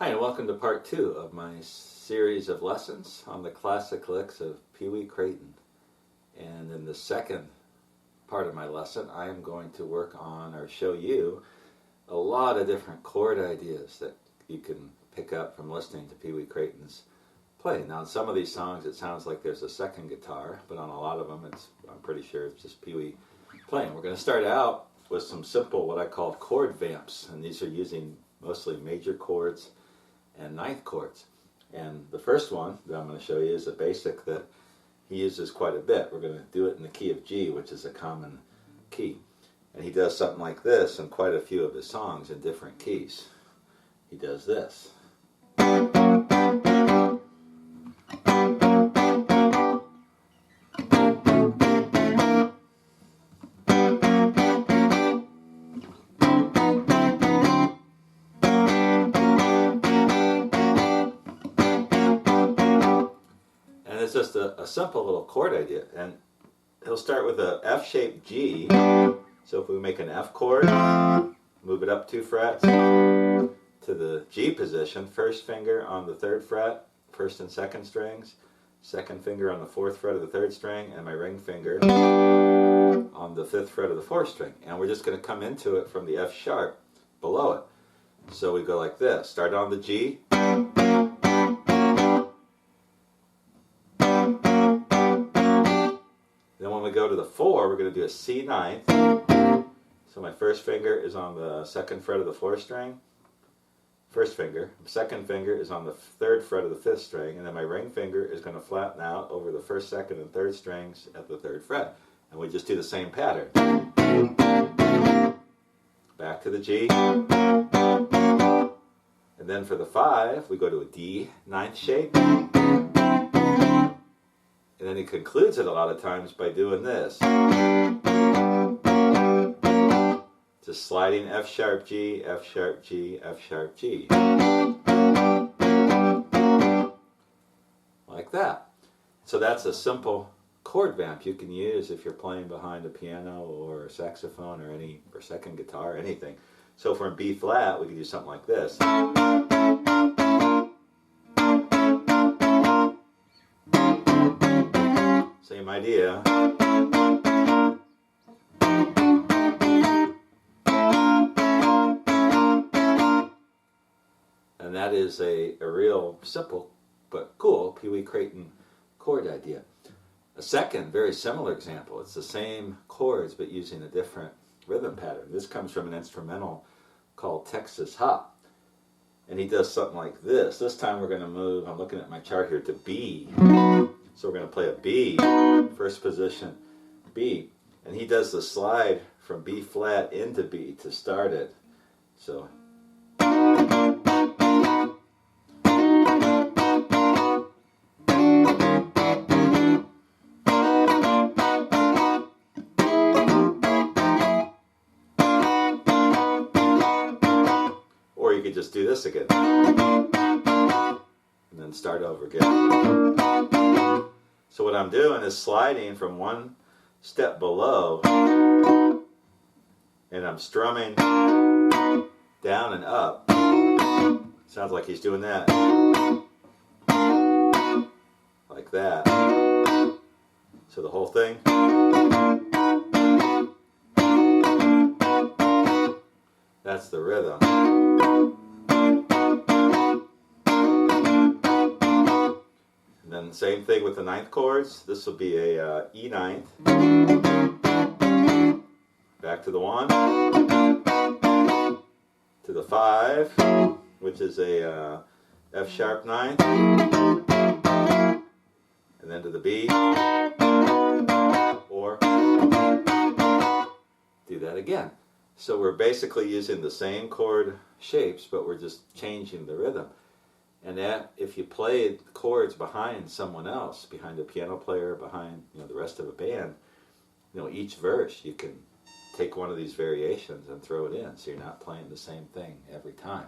Hi, and welcome to part 2 of my series of lessons on the classic licks of Pee Wee Crayton. And in the second part of my lesson, I am going to work on or show you a lot of different chord ideas that you can pick up from listening to Pee Wee Crayton's playing. Now, in some of these songs, it sounds like there's a second guitar, but on a lot of them, I'm pretty sure it's just Pee Wee playing. We're going to start out with some simple, what I call chord vamps, and these are using mostly major chords and ninth chords. And the first one that I'm going to show you is a basic that he uses quite a bit. We're going to do it in the key of G, which is a common key. And he does something like this in quite a few of his songs in different keys. He does this. It's just a simple little chord idea, and he'll start with a F-shaped G. So if we make an F chord, move it up 2 frets to the G position, first finger on the 3rd fret, 1st and 2nd strings, 2nd finger on the 4th fret of the 3rd string, and my ring finger on the 5th fret of the 4th string. And we're just going to come into it from the F sharp below it. So we go like this, start on the G, go to the 4, we're going to do a C ninth. So my first finger is on the 2nd fret of the 4th string, first finger. 2nd finger is on the 3rd fret of the 5th string, and then my ring finger is going to flatten out over the 1st, 2nd, and 3rd strings at the 3rd fret. And we just do the same pattern. Back to the G. And then for the 5, we go to a D ninth shape. And then he concludes it a lot of times by doing this. Just sliding F sharp G, F sharp G, F sharp G. Like that. So that's a simple chord vamp you can use if you're playing behind a piano or a saxophone or second guitar, anything. So if we're in B flat, we can do something like this. Same idea. And that is a real simple but cool Pee Wee Crayton chord idea. A second very similar example, it's the same chords but using a different rhythm pattern. This comes from an instrumental called Texas Hop. And he does something like this. This time we're going to move, I'm looking at my chart here, to B. So we're going to play a B, first position B, and he does the slide from B flat into B to start it. So or you could just do this again and then start over again. So what I'm doing is sliding from one step below, and I'm strumming down and up. Sounds like he's doing that. Like that. So the whole thing. That's the rhythm. Then same thing with the ninth chords. This will be a E ninth. Back to the 1. To the 5, which is a F sharp ninth. And then to the B. Or do that again. So we're basically using the same chord shapes, but we're just changing the rhythm. And that, if you play chords behind someone else, behind a piano player, behind the rest of a band, each verse you can take one of these variations and throw it in, so you're not playing the same thing every time,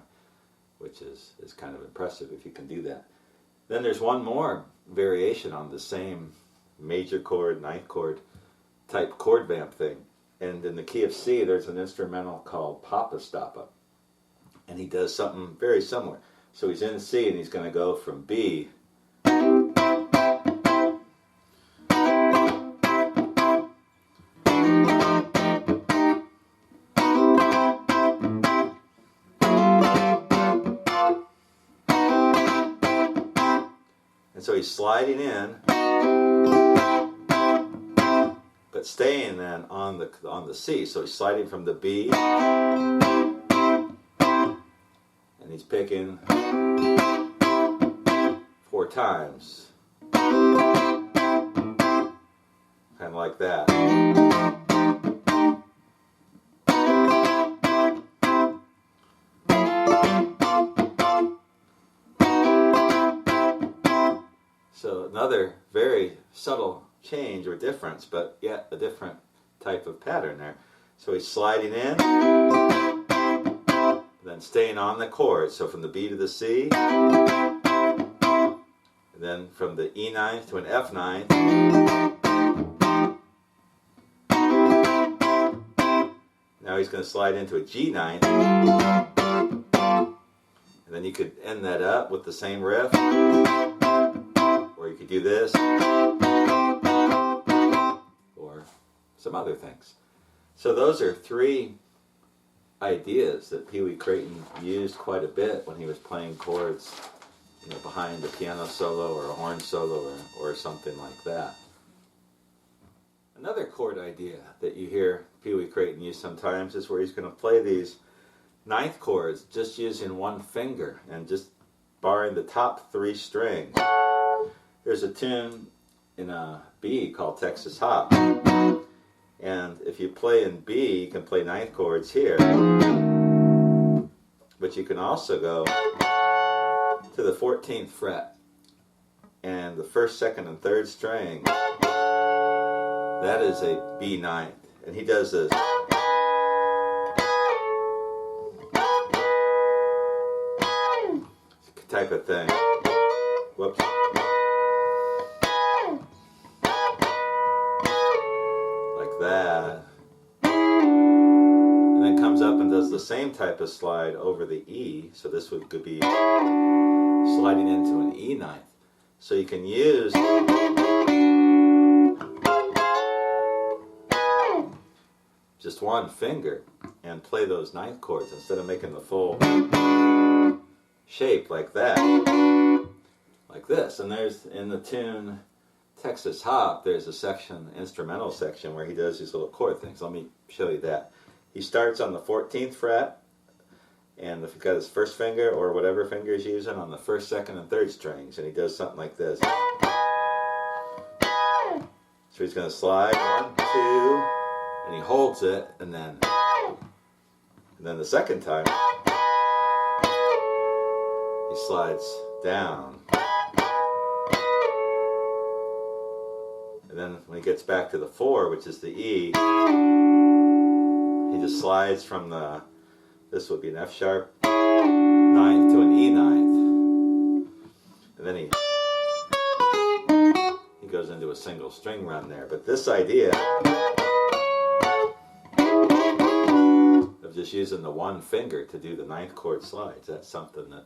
which is kind of impressive if you can do that. Then there's one more variation on the same major chord, ninth chord type chord vamp thing, and in the key of C there's an instrumental called Papa Stoppa, and he does something very similar. So he's in C and he's going to go from B. And so he's sliding in, but staying then on the C. So he's sliding from the B, and he's picking 4 times, kind of like that. So another very subtle change or difference, but yet a different type of pattern there. So he's sliding in, then staying on the chord. So from the B to the C, and then from the E ninth to an F ninth, now he's going to slide into a G ninth, and then you could end that up with the same riff. Or you could do this, or some other things. So those are 3 ideas that Pee Wee Crayton used quite a bit when he was playing chords, behind a piano solo or a horn solo or something like that. Another chord idea that you hear Pee Wee Crayton use sometimes is where he's going to play these 9th chords just using 1 finger and just barring the top 3 strings. There's a tune in a B called Texas Hop, and if you play in B, you can play 9th chords here, but you can also go to the 14th fret, and the 1st, 2nd, and 3rd string, that is a B 9th, and he does this type of thing. Whoops. That, and then comes up and does the same type of slide over the E. So this could be sliding into an E ninth. So you can use just 1 finger and play those 9th chords instead of making the full shape like that, like this. And there's in the tune Texas Hop, there's a section, instrumental section, where he does these little chord things. Let me show you that. He starts on the 14th fret, and if he's got his 1st finger, or whatever finger he's using, on the 1st, 2nd, and 3rd strings, and he does something like this. So he's going to slide 1, 2, and he holds it, and then the second time, he slides down. And then when he gets back to the 4, which is the E, he just slides from this would be an F sharp 9th to an E 9th. And then he goes into a single string run there. But this idea of just using the 1 finger to do the 9th chord slides, that's something that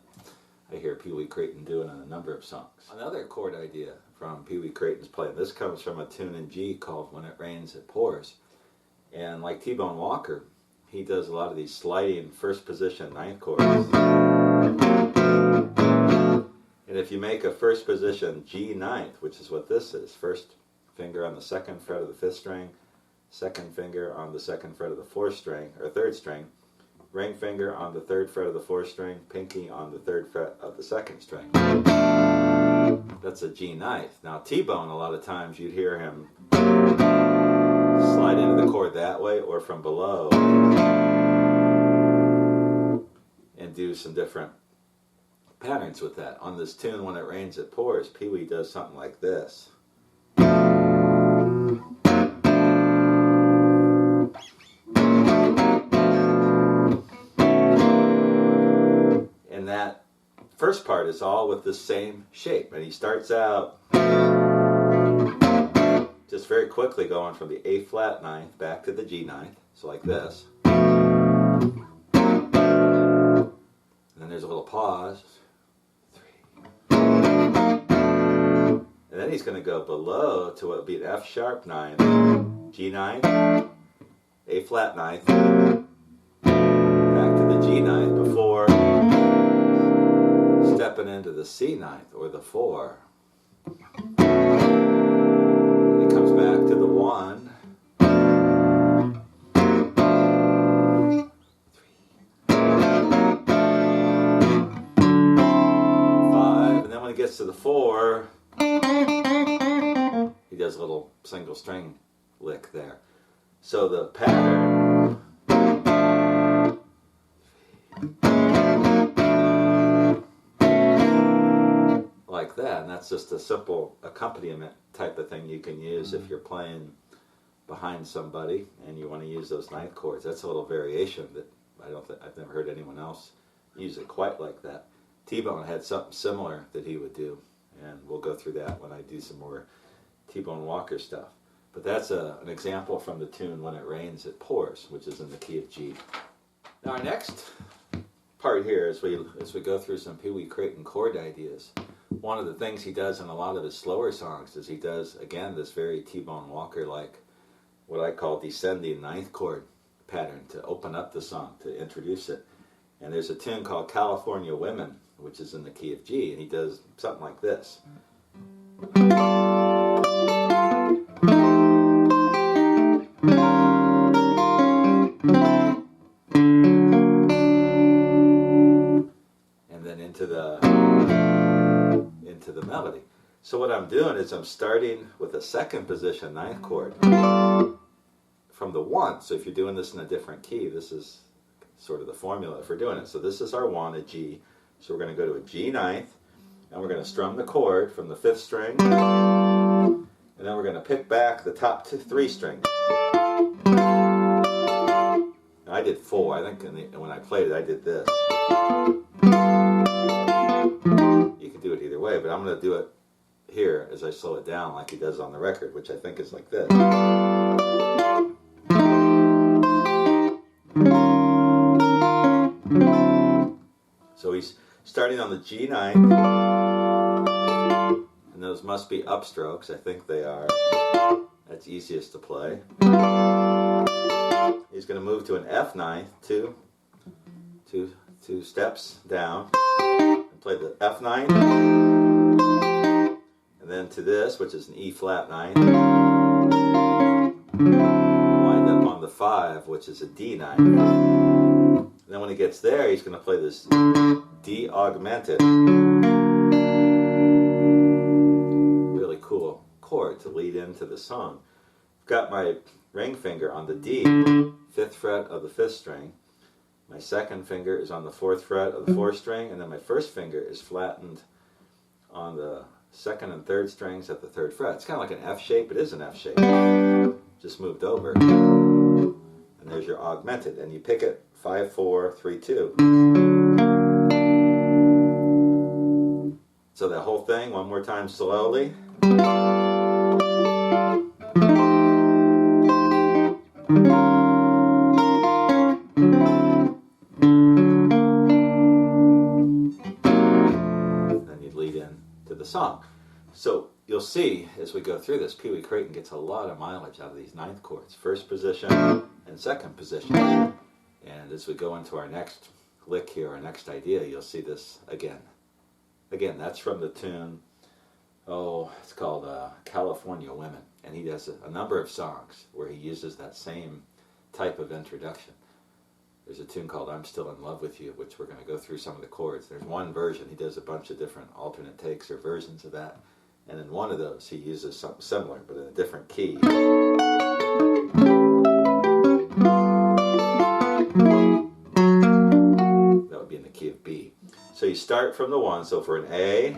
I hear Pee Wee Crayton doing on a number of songs. Another chord idea from Pee Wee Crayton's playing, this comes from a tune in G called When It Rains It Pours. And like T-Bone Walker, he does a lot of these sliding 1st position 9th chords. And if you make a 1st position G 9th, which is what this is, 1st finger on the 2nd fret of the 5th string, 2nd finger on the 2nd fret of the 4th string, or 3rd string, ring finger on the 3rd fret of the 4th string, pinky on the 3rd fret of the 2nd string. That's a G 9th. Now T-Bone, a lot of times you'd hear him slide into the chord that way or from below and do some different patterns with that. On this tune, When It Rains It Pours, Pee Wee does something like this. And that first part is all with the same shape, and he starts out just very quickly going from the A flat 9th back to the G 9th, so like this. And then there's a little pause And then he's going to go below to what would be an F sharp 9, G 9, A flat 9, back to the G 9 before stepping into the C 9 or the 4. And he comes back to the 1. 5, and then when he gets to the 4, he does a little single string lick there. So the pattern like that, and that's just a simple accompaniment type of thing you can use if you're playing behind somebody and you want to use those ninth chords. That's a little variation that I've never heard anyone else use it quite like that. T-Bone had something similar that he would do, and we'll go through that when I do some more T-Bone Walker stuff. But that's an example from the tune When It Rains It Pours, which is in the key of G. Now our next part here, as we go through some Pee Wee Crayton chord ideas, one of the things he does in a lot of his slower songs is he does, again, this very T-Bone Walker-like, what I call descending ninth chord pattern to open up the song, to introduce it. And there's a tune called California Women, which is in the key of G, and he does something like this. And then into the melody. So what I'm doing is I'm starting with a second position ninth chord from the 1. So if you're doing this in a different key, this is sort of the formula for doing it. So this is our 1, a G. So we're going to go to a G ninth, and we're going to strum the chord from the 5th string, and then we're going to pick back the top 3 strings. Now I did 4. I think when I played it, I did this. You can do it either way, but I'm going to do it here as I slow it down like he does on the record, which I think is like this. So he's starting on the G9, and those must be upstrokes. I think they are. That's easiest to play. He's going to move to an F9, two steps down, and play the F9, and then to this, which is an E flat 9, wind up on the 5, which is a D9. And then when he gets there, he's going to play this D augmented. Really cool chord to lead into the song. I've got my ring finger on the D, 5th fret of the 5th string. My second finger is on the 4th fret of the 4th string, and then my first finger is flattened on the 2nd and 3rd strings at the 3rd fret. It's kind of like an F shape. It is an F shape. Just moved over. And there's your augmented, and you pick it 5, 4, 3, 2. So that whole thing, one more time slowly. And then you lead in to the song. So you'll see as we go through this, Pee Wee Crayton gets a lot of mileage out of these ninth chords. First position and second position. And as we go into our next lick here, our next idea, you'll see this again. Again, that's from the tune, it's called California Women. And he does a number of songs where he uses that same type of introduction. There's a tune called I'm Still in Love with You, which we're going to go through some of the chords. There's one version, he does a bunch of different alternate takes or versions of that. And in one of those, he uses something similar, but in a different key. That would be in the key of B. So you start from the 1, so for an A,